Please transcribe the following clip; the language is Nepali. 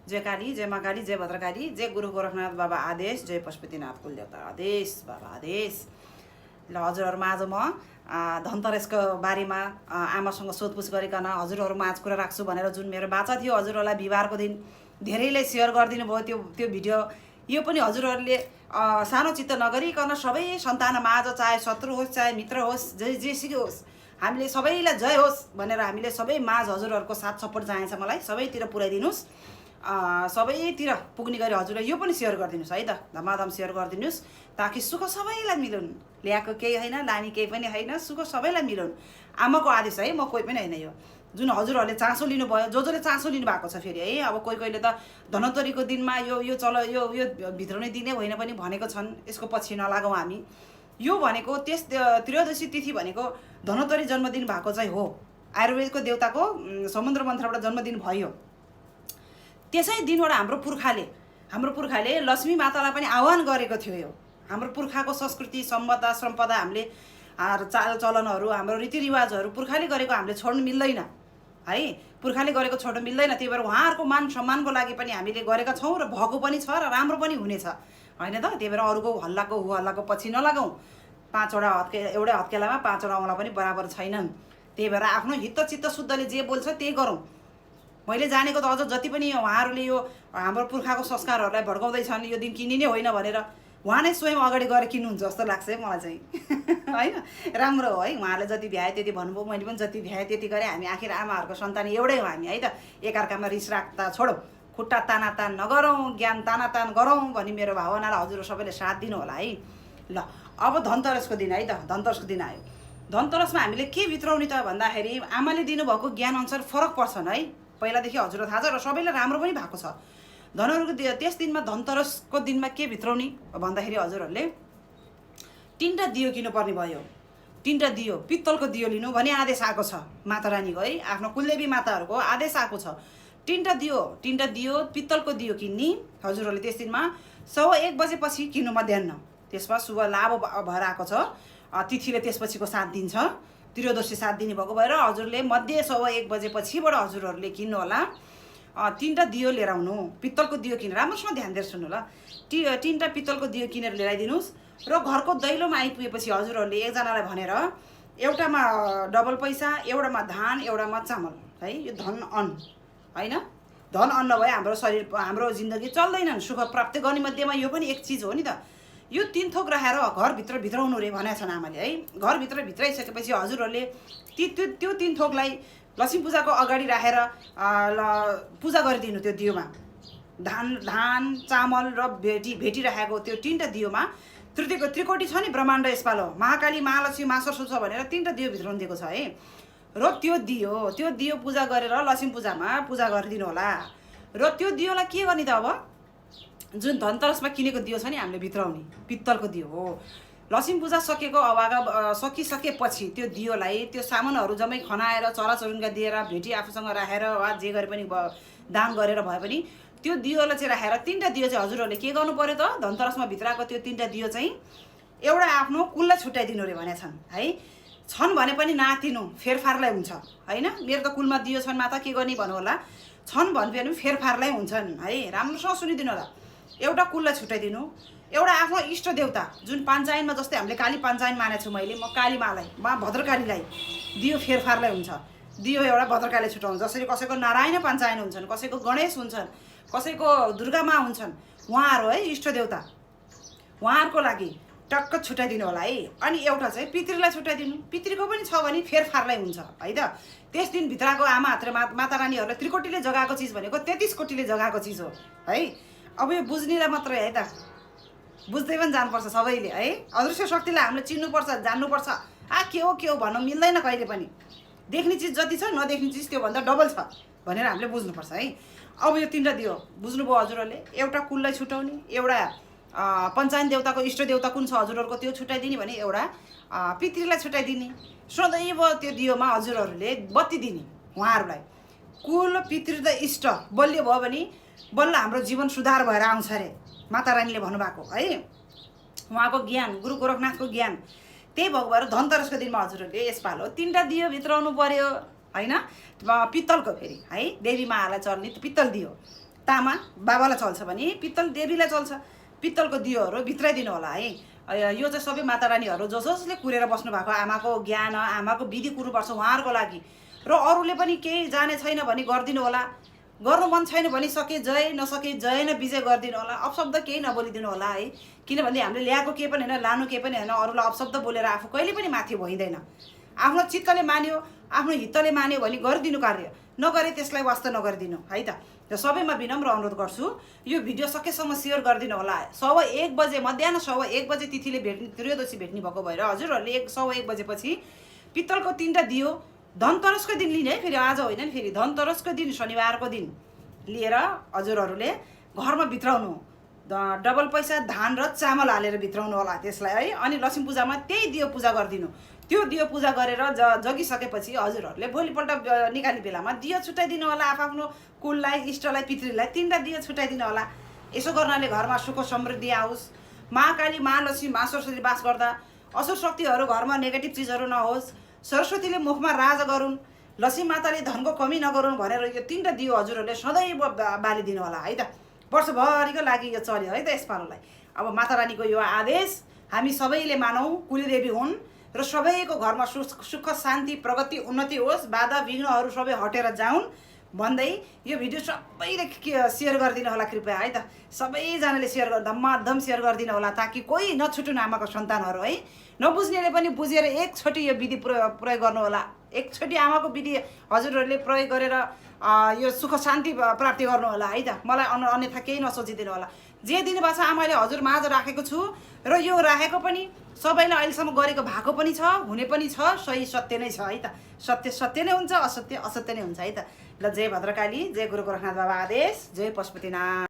जय काली, जय माँ काली, जय भद्रकाली, जय गुरु गोरखनाथ बाबा आदेश, जय पशुपतिनाथ कुलदेवता आदेश बाबा आदेश। ल हजुरहरूमा आज म धनतेरसको बारेमा आमासँग सोधपुछ गरिकन हजुरहरूमा आज कुरा राख्छु भनेर जुन मेरो बाचा थियो हजुरहरूलाई बिहिबारको दिन धेरैले सेयर गरिदिनु भयो त्यो भिडियो। यो पनि हजुरहरूले सानो चित्त नगरिकन सबै सन्तानमा आज चाहे शत्रु होस् चाहे मित्र होस् जेसुकै होस् हामीले सबैलाई जय होस् भनेर हामीले सबै माझ हजुरहरूको साथ सपोर्ट चाहिन्छ मलाई। सबैतिर पुर्याइदिनुहोस्, सबैतिर पुग्ने गरी हजुरलाई यो पनि सेयर गरिदिनुहोस् है त, धमाधम सेयर गरिदिनुहोस् ताकि सुख सबैलाई मिलाउन्। ल्याएको केही होइन, लाने केही पनि होइन, सुख सबैलाई मिलाउन्। आमाको आदेश है, म कोही पनि होइन। यो जुन हजुरहरूले चासो लिनुभयो, जसले चासो लिनुभएको छ फेरि है, अब कोहीले त धनोत्तरीको दिनमा यो चल यो भित्राउने दिनै होइन पनि भनेको छन्, यसको पछि नलागौँ हामी। यो भनेको त्यस त्रयोदशी तिथि भनेको धनोत्तरी जन्मदिन भएको चाहिँ हो, आयुर्वेदको देवताको समुद्र मन्त्रबाट जन्मदिन भयो। त्यसै दिनबाट हाम्रो पुर्खाले लक्ष्मी मातालाई पनि आह्वान गरेको थियो। यो हाम्रो पुर्खाको संस्कृति सम्पदा हामीले चालचलनहरू, हाम्रो रीतिरिवाजहरू पुर्खाले गरेको हामीले छोड्नु मिल्दैन है, पुर्खाले गरेको छोड्नु मिल्दैन। त्यही भएर उहाँहरूको मान सम्मानको लागि पनि हामीले गरेका छौँ र भएको पनि छ र राम्रो पनि हुनेछ होइन त। त्यही भएर अरूको हल्लाको पछि नलागौँ। एउटै हत्केलामा पाँचवटा औँला पनि बराबर छैनन्। त्यही भएर आफ्नो हितचित्त शुद्धले जे बोल्छ त्यही गरौँ। मैले जानेको त अझ जति पनि उहाँहरूले यो हाम्रो पुर्खाको संस्कारहरूलाई भड्काउँदैछन्, यो दिन किनिने होइन भनेर उहाँ नै स्वयं अगाडि गएर किन्नुहुन्छ जस्तो लाग्छ है मलाई चाहिँ होइन। राम्रो हो है, उहाँले जति भ्याए त्यति भन्नुभयो, मैले पनि जति भ्याएँ त्यति गरेँ। हामी आखिर आमाहरूको सन्तान एउटै हो हामी है त। एकअर्कामा रिस राख्दा छोडौँ, खुट्टा तानातान नगरौँ, ज्ञान तानातान गरौँ भन्ने मेरो भावनालाई हजुरहरू सबैले साथ दिनु होला है। ल अब धनतेरसको दिन है त, धनतेरसको दिन आयो। धनतेरसमा हामीले के भित्राउने त भन्दाखेरि आमाले दिनुभएको ज्ञान अनुसार फरक पर्छन् है, पहिलादेखि हजुरलाई थाहा छ र सबैलाई राम्रो पनि भएको छ। त्यस दिनमा धनतेरसको दिनमा के भित्राउने भन्दाखेरि हजुरहरूले 3टा दियो किन्नुपर्ने भयो। 3टा दियो, पित्तलको दियो लिनु भने आदेश आएको छ माता रानीको है, आफ्नो कुलदेवी माताहरूको आदेश आएको छ। 3टा दियो पित्तलको दियो किन्ने हजुरहरूले त्यस दिनमा 1:15 बजेपछि किन्नु मध्याह्न। त्यसमा शुभ लाभ भएर आएको छ। तिथिले त्यसपछिको 7 दिन छ, त्रयोदशी 7 दिन भएको भएर हजुरले मध्ये 1:15 बजेपछिबाट हजुरहरूले किन्नु होला। 3टा दियो लिएर आउनु, पित्तलको दियो किनेर राम्रोसँग ध्यान दिएर सुन्नु ल। 3टा पित्तलको दियो किनेर लिएर आइदिनुहोस् र घरको दैलोमा आइपुगेपछि हजुरहरूले एकजनालाई भनेर एउटामा डबल पैसा, एउटामा धान, एउटामा चामल है, यो धन अन्न होइन। धन अन्न भए हाम्रो शरीर हाम्रो जिन्दगी चल्दैनन्। सुख प्राप्त गर्ने मध्येमा यो पनि एक चिज हो नि त। यो 3 थोक राखेर घरभित्र भित्राउनु रे भनेको छन् आमाले है। घरभित्र भित्राइसकेपछि हजुरहरूले त्यो 3 थोकलाई लक्ष्मी पूजाको अगाडि राखेर पूजा गरिदिनु। त्यो दियोमा धान चामल र भेटी राखेको त्यो 3टा दियोमा त्रिकोटी छ नि ब्रह्माण्ड यसपालो, महाकाली महालक्ष्मी महासरस्वती छ भनेर 3टा दियो भित्राउनु दिएको छ है। र त्यो दियो पूजा गरेर लक्ष्मी पूजामा पूजा गरिदिनु होला। र त्यो दियोलाई के गर्ने त, अब जुन धनतेरसमा किनेको दियो छ नि हामीले भित्राउने पित्तलको दियो हो। लक्ष्मी पूजा सकिसकेपछि त्यो दियोलाई त्यो सामानहरू जम्मै खनाएर चराचुरुङ्गा दिएर भेटी आफूसँग राखेर वा जे गरे पनि दान गरेर भए पनि त्यो दियोलाई चाहिँ राखेर 3टा दियो चाहिँ हजुरहरूले के गर्नु पर्यो त, धनतेरसमा भित्राएको त्यो 3टा दियो चाहिँ एउटा आफ्नो कुललाई छुट्याइदिनु रे भनेका छन् है। छन् भने पनि नातिनु फेरफारलाई हुन्छ होइन। मेरो त कुलमा दियो छन् माता के गर्ने भन्नु होला, छन् भने पनि फेरफारलाई हुन्छन् है। राम्रोसँग सुनिदिनु होला। एउटा कुललाई छुट्याइदिनु, एउटा आफ्नो इष्ट देवता जुन पाञ्चायनमा जस्तै हामीले काली पाञ्चायन मानेको छु मैले, म कालीमालाई मा भद्रकालीलाई दियो फेरफारलाई हुन्छ। दियो एउटा भद्रकाली छुट्याउनु, जसरी कसैको नारायण पाञ्चायन हुन्छन्, कसैको गणेश हुन्छन्, कसैको दुर्गामा हुन्छन्, उहाँहरू है इष्ट देवता, उहाँहरूको लागि टक्क छुट्याइदिनु होला है। अनि एउटा चाहिँ पितृलाई छुट्याइदिनु, पितृको पनि छ भने फेरफारलाई हुन्छ है त। त्यस दिन भित्रको आमाहरूले माता रानीहरूलाई त्रिकोटीले जगाएको चिज भनेको 33 कोटीले जगाएको चिज हो है। अब यो बुझ्नेलाई मात्रै है त, बुझ्दै पनि जानुपर्छ सबैले है। अदृश्य शक्तिलाई हामीले चिन्नुपर्छ, जान्नुपर्छ। के हो भन्नु मिल्दैन कहिले पनि। देख्ने चिज जति छ नदेख्ने चिज त्योभन्दा डबल छ भनेर हामीले बुझ्नुपर्छ है। अब यो 3टा दियो बुझ्नुभयो हजुरहरूले। एउटा कुललाई छुट्याउने, एउटा पञ्चायन देवताको इष्ट देवता कुन छ हजुरहरूको त्यो छुट्याइदिने भने एउटा पितृलाई छुट्याइदिने। सदैव त्यो दियोमा हजुरहरूले बत्ती दिने उहाँहरूलाई। कुल पितृ र इष्ट बलियो भयो भने बल्ल हाम्रो जीवन सुधार भएर आउँछ अरे माता रानीले भन्नुभएको है। उहाँको ज्ञान, गुरु गोरखनाथको ज्ञान त्यही भएको भएर धनतेरसको दिनमा हजुरहरूले यसपालो 3टा दियो भित्राउनु पर्यो होइन। पित्तलको फेरि है, देवी माहरूलाई चल्ने पित्तल दियो तामा बाबालाई चल्छ भने पित्तल देवीलाई चल्छ। पित्तलको दियोहरू भित्राइदिनु होला है। यो चाहिँ सबै माता रानीहरू जसले कुरेर बस्नु भएको आमाको ज्ञान आमाको विधि कुर्नुपर्छ उहाँहरूको लागि। र अरूले पनि केही जाने छैन भने गरिदिनु होला। गर्नु मन छैन भने सके जय नसके जय न विजय गरिदिनु होला। अपशब्द केही नबोलिदिनु होला है। किनभने हामीले ल्याएको केही पनि होइन, लानु केही पनि होइन। अरूलाई अपशब्द बोलेर आफू कहिले पनि माथि भइँदैन। आफ्नो चित्तले मान्यो, आफ्नो हितले मान्यो भने गरिदिनु कार्य, नगरे त्यसलाई वास्ता नगरिदिनु है त। र सबैमा विनम्र अनुरोध गर्छु, यो भिडियो सकेसम्म सेयर गरिदिनु होला। 1:15 बजे मध्याह 1:15 बजे तिथिले त्रयोदशी भेट्ने भएको भएर हजुरहरूले 1:15 बजेपछि पित्तलको 3टा दियो धनतेरसको दिन लिने है। फेरि आज होइन नि, फेरि धनतेरसको दिन शनिबारको दिन लिएर हजुरहरूले घरमा भित्राउनु। डबल पैसा धान र चामल हालेर भित्राउनु होला त्यसलाई है। अनि लक्ष्मी पूजामा त्यही दियो पूजा गरिदिनु। त्यो दियो पूजा गरेर जगिसकेपछि हजुरहरूले भोलिपल्ट निकाल्ने बेलामा दियो छुट्याइदिनु होला। आफ्नो कुललाई, इष्टलाई, पितृलाई 3टा दियो छुट्याइदिनु होला। यसो गर्नाले घरमा सुख समृद्धि आओस्। महाकाली, महालक्ष्मी, महा सरस्वती वास गर्दा असुर शक्तिहरू घरमा नेगेटिभ चिजहरू नहोस्। सरस्वतीले मुखमा राज गरून्, लक्ष्मी माताले धनको कमी नगरून् भनेर यो 3टा दियो हजुरहरूले सधैँ बालिदिनु होला है त। वर्षभरिको लागि यो चल्यो है त यसपालोलाई। अब माता रानीको यो आदेश हामी सबैले मानौँ। कुलदेवी हुन् र सबैको घरमा सुख शान्ति प्रगति उन्नति होस्, बाधा विघ्नहरू सबै हटेर जाउन् भन्दै यो भिडियो सबैले सेयर गरिदिनु होला कृपया है त। सबैजनाले सेयर गर्दा धमाधम सेयर गरिदिनु होला ताकि कोही नछुटुन् आमाको सन्तानहरू है। नबुझ्नेले पनि बुझेर एकचोटि यो विधि प्रयोग गर्नु होला। एकचोटि आमाको विधि हजुरहरूले प्रयोग गरेर यो सुख शान्ति प्राप्ति गर्नु होला है त। मलाई अन्यथा केही नसोचिदिनु होला। जे दिनुभएको छ आमाले हजुर माझ राखेको छु र यो राखेको पनि सबैलाई अहिलेसम्म गरेको भएको पनि छ, हुने पनि छ। सही सत्य नै छ है त। सत्य सत्य नै हुन्छ, असत्य असत्य नै हुन्छ है त। ल जय भद्रकाली, जय गुरु गोरखनाथ बाबा आदेश, जय पशुपतिनाथ।